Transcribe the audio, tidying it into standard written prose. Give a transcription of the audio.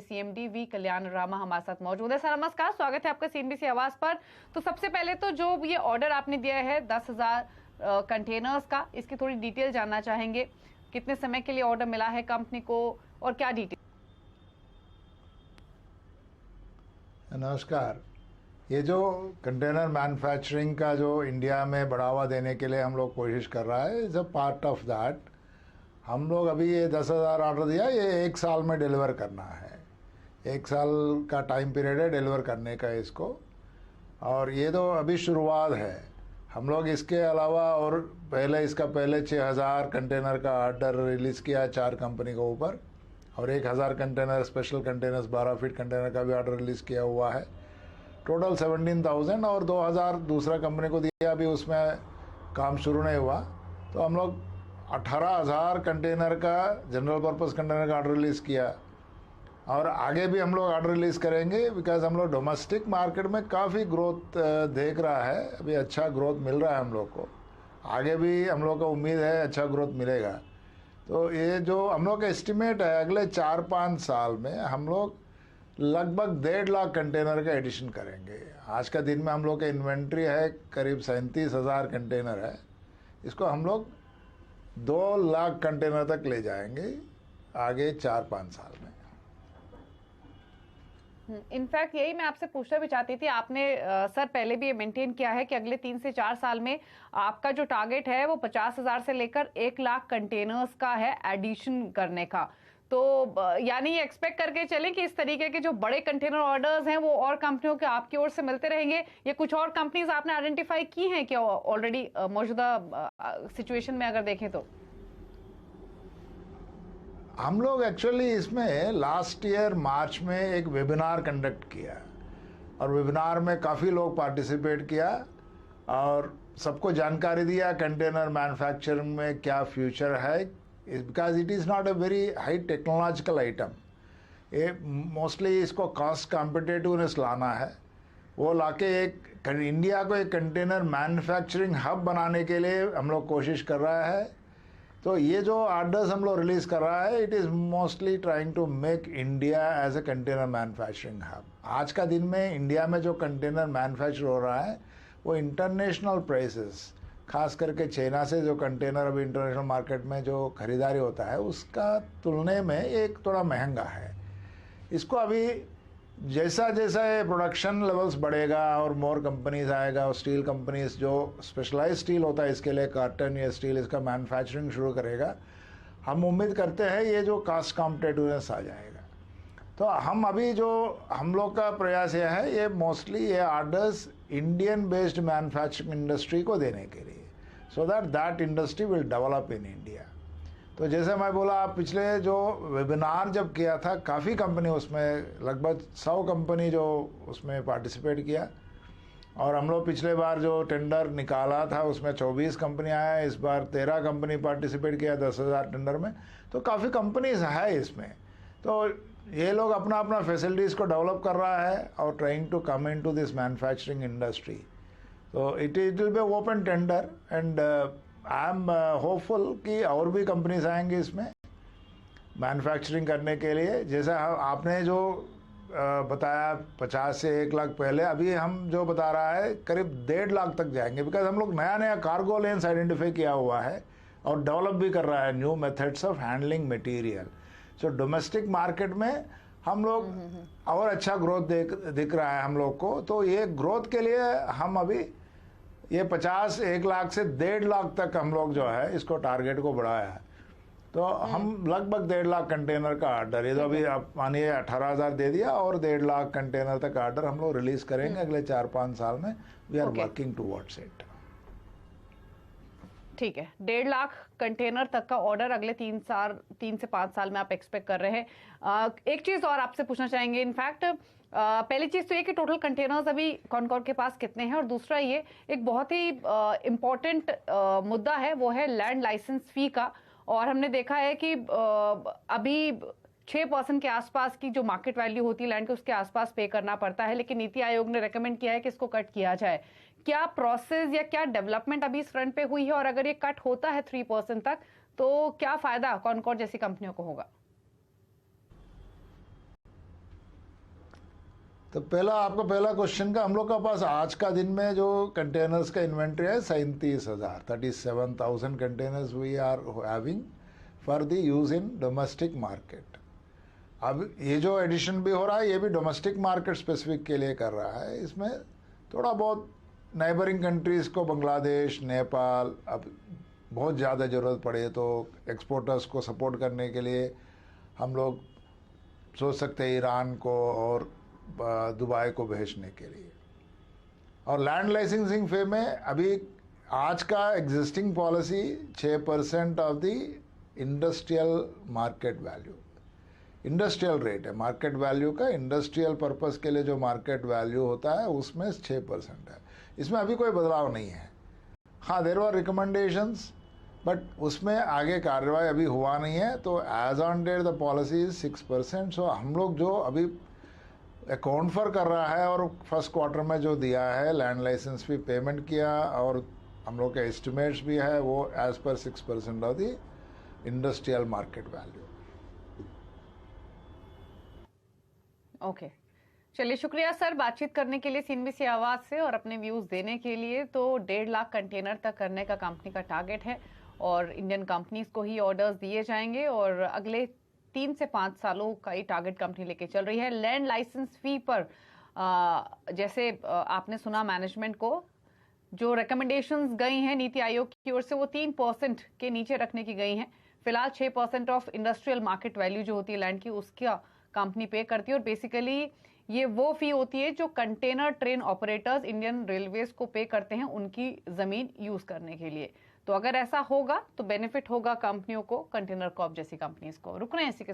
CMD we कल्याण रामा हमारे साथ मौजूद है। सर नमस्कार, स्वागत है आपका सीएनबीसी आवाज पर। तो सबसे पहले तो जो ये ऑर्डर आपने दिया है 10,000 कंटेनर्स का, इसकी थोड़ी डिटेल जानना चाहेंगे। कितने समय के लिए ऑर्डर मिला है कंपनी को और क्या डिटेल? नमस्कार। ये जो कंटेनर मैन्युफैक्चरिंग का जो इंडिया में बढ़ावा देने के लिए हम लोग कोशिश कर रहा है, is a part of that. हम लोग अभी ये 10,000 ऑर्डर दिया, ये 1 साल में डिलीवर करना है। 1 साल का टाइम पीरियड है डिलीवर करने का इसको, और ये तो अभी शुरुआत है। हम लोग इसके अलावा और पहले 6,000 कंटेनर का ऑर्डर रिलीज़ किया 4 कंपनी के ऊपर, और 1,000 container special containers 12 feet container का भी ऑर्डर रिलीज़ किया हुआ है। टोटल 17,000 और 2,000 दूसरा कंपनी को दिया, अभी उसमें काम शुरू नहीं हुआ। तो हम लोग 18,000 कंटेनर का जनरल पर्पस कंटेनर का ऑर्डर रिलीज़ किया, और आगे भी हम लोग ऑर्डर रिलीज़ करेंगे, बिकॉज हम लोग डोमेस्टिक मार्केट में काफ़ी ग्रोथ देख रहा है। अभी अच्छा ग्रोथ मिल रहा है हम लोग को, आगे भी हम लोग को उम्मीद है अच्छा ग्रोथ मिलेगा। तो ये जो हम लोग का एस्टिमेट है, अगले 4-5 साल में हम लोग लगभग 1.5 लाख कंटेनर का एडिशन करेंगे। आज का दिन में हम लोग का इन्वेंट्री है करीब 37,000 कंटेनर है, इसको हम लोग 2 लाख कंटेनर तक ले जाएंगे आगे 4-5 साल में। इनफैक्ट यही मैं आपसे पूछना भी चाहती थी। आपने सर पहले भी ये मेंटेन किया है कि अगले 3 से 4 साल में आपका जो टारगेट है वो 50,000 से लेकर 1 लाख कंटेनर्स का है एडिशन करने का। तो यानी ये एक्सपेक्ट करके चलें कि इस तरीके के जो बड़े कंटेनर ऑर्डर्स हैं वो और कंपनियों के आपकी ओर से मिलते रहेंगे, या कुछ और कंपनीज आपने आइडेंटिफाई की हैं क्या ऑलरेडी मौजूदा सिचुएशन में अगर देखें तो? हम लोग एक्चुअली इसमें लास्ट ईयर मार्च में एक वेबिनार कंडक्ट किया, और वेबिनार में काफ़ी लोग पार्टिसिपेट किया और सबको जानकारी दिया कंटेनर मैन्युफैक्चरिंग में क्या फ्यूचर है, because it is not a very high technological item. ये मोस्टली इसको कॉस्ट कॉम्पिटिटिवनेस लाना है, वो लाके एक इंडिया को एक कंटेनर मैन्युफैक्चरिंग हब बनाने के लिए हम लोग कोशिश कर रहा है। तो ये जो ऑर्डर्स हम लोग रिलीज़ कर रहा है, it is mostly trying to make India as a container manufacturing hub. आज का दिन में इंडिया में जो कंटेनर मैन्युफैक्चर हो रहा है वो इंटरनेशनल प्राइसेस, खास करके चाइना से जो कंटेनर अभी इंटरनेशनल मार्केट में जो खरीदारी होता है उसका तुलने में एक थोड़ा महंगा है। इसको अभी जैसा जैसा ये प्रोडक्शन लेवल्स बढ़ेगा और मोर कंपनीज आएगा, और स्टील कंपनीज जो स्पेशलाइज स्टील होता है इसके लिए कार्टन या स्टील इसका मैन्युफैक्चरिंग शुरू करेगा, हम उम्मीद करते हैं ये जो कास्ट कॉम्पिटिटिवनेस आ जाएगा। तो हम अभी जो हम लोग का प्रयास यह है, ये मोस्टली ये orders Indian based manufacturing industry को देने के लिए, so that industry will develop in India. तो जैसे मैं बोला, आप पिछले जो वेबिनार जब किया था, काफ़ी कंपनी उसमें लगभग 100 कंपनी जो उसमें पार्टिसिपेट किया, और हम लोग पिछले बार जो टेंडर निकाला था उसमें 24 कंपनी आया, इस बार 13 कंपनी पार्टिसिपेट किया 10,000 टेंडर में। तो काफ़ी कंपनीज है इसमें। तो ये लोग अपना अपना फैसिलिटीज़ को डेवलप कर रहा है और trying to come in to this manufacturing industry. तो it will be open tender, and I am hopeful कि और भी कंपनीज आएंगे इसमें मैन्युफैक्चरिंग करने के लिए। जैसा आपने जो बताया 50 से 1 लाख पहले, अभी हम जो बता रहा है करीब 1.5 लाख तक जाएंगे, बिकॉज हम लोग नया नया कार्गो लेन्स आइडेंटिफाई किया हुआ है और डेवलप भी कर रहा है new methods of handling material. So domestic market में हम लोग और अच्छा ग्रोथ दिख रहा है हम लोग को। तो ये ग्रोथ के लिए हम अभी ये 1 लाख से 1.5 लाख तक हम लोग जो है इसको टारगेट को बढ़ाया है। तो हम लगभग 1.5 लाख कंटेनर का ऑर्डर, ये तो अभी आप मानिए 18,000 दे दिया, और 1.5 लाख कंटेनर तक ऑर्डर हम लोग रिलीज करेंगे अगले 4-5 साल में। We are working towards it. ठीक है, 1.5 लाख कंटेनर तक का ऑर्डर अगले 3 से 5 साल में आप एक्सपेक्ट कर रहे हैं। एक चीज और आपसे पूछना चाहेंगे। इनफैक्ट पहली चीज तो ये कि टोटल कंटेनर्स अभी कौन के पास कितने हैं, और दूसरा ये एक बहुत ही इम्पोर्टेंट मुद्दा है, वो है लैंड लाइसेंस फी का। और हमने देखा है कि अभी 6% के आसपास की जो मार्केट वैल्यू होती है लैंड के, उसके आसपास पे करना पड़ता है, लेकिन नीति आयोग ने रेकमेंड किया है कि इसको कट किया जाए। क्या प्रोसेस या क्या डेवलपमेंट अभी इस फ्रंट पे हुई है, और अगर ये कट होता है 3% तक तो क्या फायदा कॉनकॉर्ड जैसी कंपनियों को होगा? तो आपका पहला क्वेश्चन का, हम लोग का पास आज का दिन में जो कंटेनर्स का इन्वेंट्री है 37,000 containers we are having for the use in domestic market. अब ये जो एडिशन भी हो रहा है ये भी डोमेस्टिक मार्केट स्पेसिफिक के लिए कर रहा है। इसमें थोड़ा बहुत नेबरिंग कंट्रीज़ को, बांग्लादेश, नेपाल, अब बहुत ज़्यादा ज़रूरत पड़े तो एक्सपोर्टर्स को सपोर्ट करने के लिए हम लोग सोच सकते हैं ईरान को और दुबई को भेजने के लिए। और लैंड लाइसेंसिंग फे में अभी आज का existing policy 6% of the industrial market value, industrial rate है, मार्केट वैल्यू का इंडस्ट्रियल पर्पस के लिए जो मार्केट वैल्यू होता है उसमें 6% है। इसमें अभी कोई बदलाव नहीं है। हाँ, देयर वर रिकमेंडेशंस, बट उसमें आगे कार्रवाई अभी हुआ नहीं है। तो as on date the policy is 6%। सो हम लोग जो अभी अकाउंट फॉर कर रहा है और फर्स्ट क्वार्टर में जो दिया है लैंड लाइसेंस भी पेमेंट किया और हम लोग के एस्टिमेट्स भी है वो एज पर 6% of the industrial market value. Okay, चलिए शुक्रिया सर बातचीत करने के लिए सीएनबीसी आवाज से और अपने व्यूज देने के लिए। तो 1.5 लाख कंटेनर तक करने का कंपनी का टारगेट है और इंडियन कंपनीज को ही ऑर्डर्स दिए जाएंगे और अगले 3 से 5 सालों का ये टारगेट कंपनी लेके चल रही है। लैंड लाइसेंस फी पर जैसे आपने सुना मैनेजमेंट को जो रिकमेंडेशंस गई हैं नीति आयोग की ओर से वो 3% के नीचे रखने की गई हैं। फिलहाल 6% ऑफ इंडस्ट्रियल मार्केट वैल्यू जो होती है लैंड की उसका कंपनी पे करती है और बेसिकली ये वो फी होती है जो container train operators Indian railways को पे करते हैं उनकी जमीन यूज करने के लिए। तो अगर ऐसा होगा तो बेनिफिट होगा कंपनियों को, कंटेनर कॉर्प जैसी कंपनीज को। रुक रहे हैं इसी के